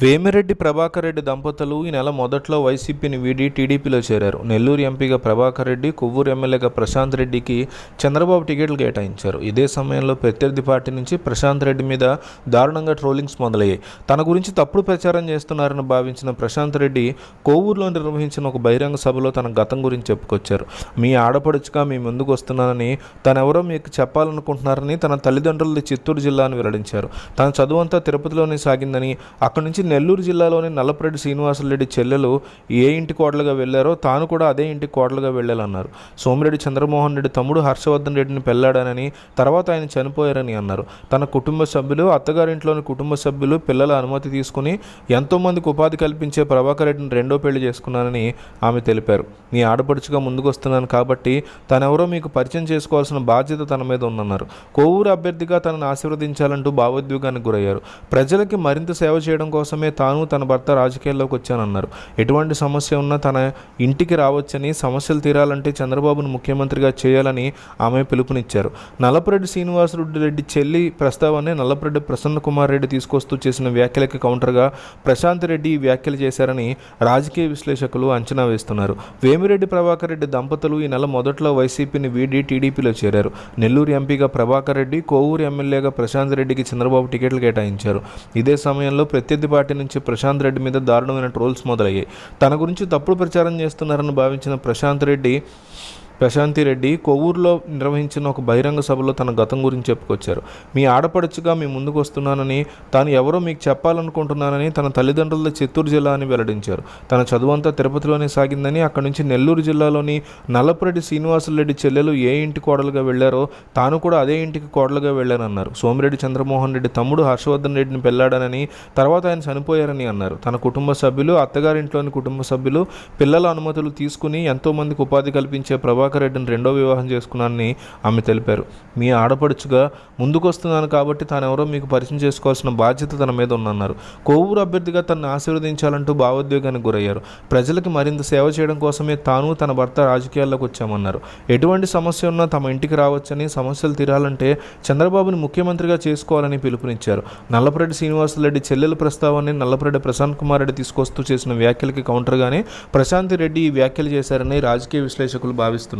వేమిరెడ్డి ప్రభాకర్ రెడ్డి దంపతులు ఈ నెల మొదట్లో వైసీపీని వీడి టీడీపీలో చేరారు. నెల్లూరు ఎంపీగా ప్రభాకర్ రెడ్డి, కొవ్వూరు ఎమ్మెల్యేగా ప్రశాంత్ రెడ్డికి చంద్రబాబు టికెట్లు కేటాయించారు. ఇదే సమయంలో ప్రత్యర్థి పార్టీ నుంచి ప్రశాంత్ రెడ్డి మీద దారుణంగా ట్రోలింగ్స్ మొదలయ్యాయి. తన గురించి తప్పుడు ప్రచారం చేస్తున్నారని భావించిన ప్రశాంత్ రెడ్డి కొవ్వూరులో నిర్వహించిన ఒక బహిరంగ సభలో తన గతం గురించి చెప్పుకొచ్చారు. మీ ఆడపడుచుగా మీ ముందుకు వస్తున్నానని, తనెవరో మీకు చెప్పాలనుకుంటున్నారని తన తల్లిదండ్రులది చిత్తూరు జిల్లా అని వెల్లడించారు. తన చదువంతా తిరుపతిలోనే సాగిందని, అక్కడి నుంచి నెల్లూరు జిల్లాలోని నల్లపురెడ్డి శ్రీనివాసరెడ్డి చెల్లెలు ఏ ఇంటి కోడలుగా వెళ్లారో తాను కూడా అదే ఇంటికి కోడలుగా వెళ్ళాలన్నారు. సోమిరెడ్డి చంద్రమోహన్ రెడ్డి తమ్ముడు హర్షవర్ధన్ రెడ్డిని పెళ్లాడానని, తర్వాత ఆయన చనిపోయారని అన్నారు. తన కుటుంబ సభ్యులు, అత్తగారింట్లోని కుటుంబ సభ్యులు, పిల్లల అనుమతి తీసుకుని ఎంతోమందికి ఉపాధి కల్పించే ప్రభాకర్ రెడ్డిని రెండో పెళ్లి చేసుకున్నానని ఆమె తెలిపారు. మీ ఆడపడుచుగా ముందుకు వస్తున్నాను కాబట్టి తనెవరో మీకు పరిచయం చేసుకోవాల్సిన బాధ్యత తన మీద ఉందన్నారు. కొవ్వూరు అభ్యర్థిగా తనను ఆశీర్వదించాలంటూ భావోద్వేగానికి గురయ్యారు. ప్రజలకి మరింత సేవ చేయడం కోసమే తాను తన భర్త రాజకీయాల్లోకి వచ్చానన్నారు. ఎటువంటి సమస్య ఉన్నా తన ఇంటికి రావచ్చని, సమస్యలు తీరాలంటే చంద్రబాబును ముఖ్యమంత్రిగా చేయాలని ఆమె పిలుపునిచ్చారు. నల్లపురెడ్డి శ్రీనివాసరెడ్డి చెల్లి ప్రస్తావాన్ని నల్లపురెడ్డి ప్రసన్న కుమార్ రెడ్డి తీసుకొస్తూ చేసిన వ్యాఖ్యలకి కౌంటర్గా ప్రశాంత్ రెడ్డి ఈ వ్యాఖ్యలు చేశారని రాజకీయ విశ్లేషకులు అంచనా వేస్తున్నారు. వేమిరెడ్డి ప్రభాకర్ రెడ్డి దంపతులు ఈ నెల మొదట్లో వైసీపీని వీడి టీడీపీలో చేరారు. నెల్లూరు ఎంపీగా ప్రభాకర్ రెడ్డి, కొవ్వూరు ఎమ్మెల్యేగా ప్రశాంత్ రెడ్డికి చంద్రబాబు టికెట్లు కేటాయించారు. ఇదే సమయంలో ప్రత్యర్థి పార్టీ నుంచి ప్రశాంత్ రెడ్డి మీద దారుణమైన ట్రోల్స్ మొదలయ్యాయి. తన గురించి తప్పుడు ప్రచారం చేస్తున్నారని భావించిన ప్రశాంతి రెడ్డి కొవ్వూరులో నిర్వహించిన ఒక బహిరంగ సభలో తన గతం గురించి చెప్పుకొచ్చారు. మీ ఆడపడుచుగా మీ ముందుకు వస్తున్నానని, తాను ఎవరో మీకు చెప్పాలనుకుంటున్నానని తన తల్లిదండ్రుల చిత్తూరు జిల్లా అని వెల్లడించారు. తన చదువంతా తిరుపతిలోనే సాగిందని, అక్కడి నుంచి నెల్లూరు జిల్లాలోని నల్లపురెడ్డి శ్రీనివాసరెడ్డి చెల్లెలు ఏ ఇంటి కోడలుగా వెళ్లారో తాను కూడా అదే ఇంటికి కోడలుగా వెళ్ళానన్నారు. సోమిరెడ్డి చంద్రమోహన్ రెడ్డి తమ్ముడు హర్షవర్ధన్ రెడ్డిని పెళ్లాడానని, తర్వాత ఆయన చనిపోయారని అన్నారు. తన కుటుంబ సభ్యులు, అత్తగారింట్లోని కుటుంబ సభ్యులు, పిల్లల అనుమతులు తీసుకుని ఎంతోమందికి ఉపాధి కల్పించే ప్రభాకర్ రెడ్డిని రెండో వివాహం చేసుకున్నానని ఆమె తెలిపారు. మీ ఆడపడుచుగా ముందుకొస్తున్నాను కాబట్టి తానెవరో మీకు పరిచయం చేసుకోవాల్సిన బాధ్యత తన మీద ఉందన్నారు. కొవ్వూరు అభ్యర్థిగా తనను ఆశీర్వదించాలంటూ భావోద్వేగానికి గురయ్యారు. ప్రజలకు మరింత సేవ చేయడం కోసమే తాను తన భర్త రాజకీయాల్లోకి వచ్చామన్నారు. ఎటువంటి సమస్య ఉన్నా తమ ఇంటికి రావచ్చని, సమస్యలు తీరాలంటే చంద్రబాబుని ముఖ్యమంత్రిగా చేసుకోవాలని పిలుపునిచ్చారు. నల్లపురెడ్డి శ్రీనివాసరెడ్డి చెల్లెల ప్రస్తావాన్ని నల్లపురెడ్డి ప్రశాంత్ కుమార్ రెడ్డి తీసుకొస్తూ చేసిన వ్యాఖ్యలకి కౌంటర్గానే ప్రశాంతి రెడ్డి ఈ వ్యాఖ్యలు చేశారని రాజకీయ విశ్లేషకులు భావిస్తున్నారు.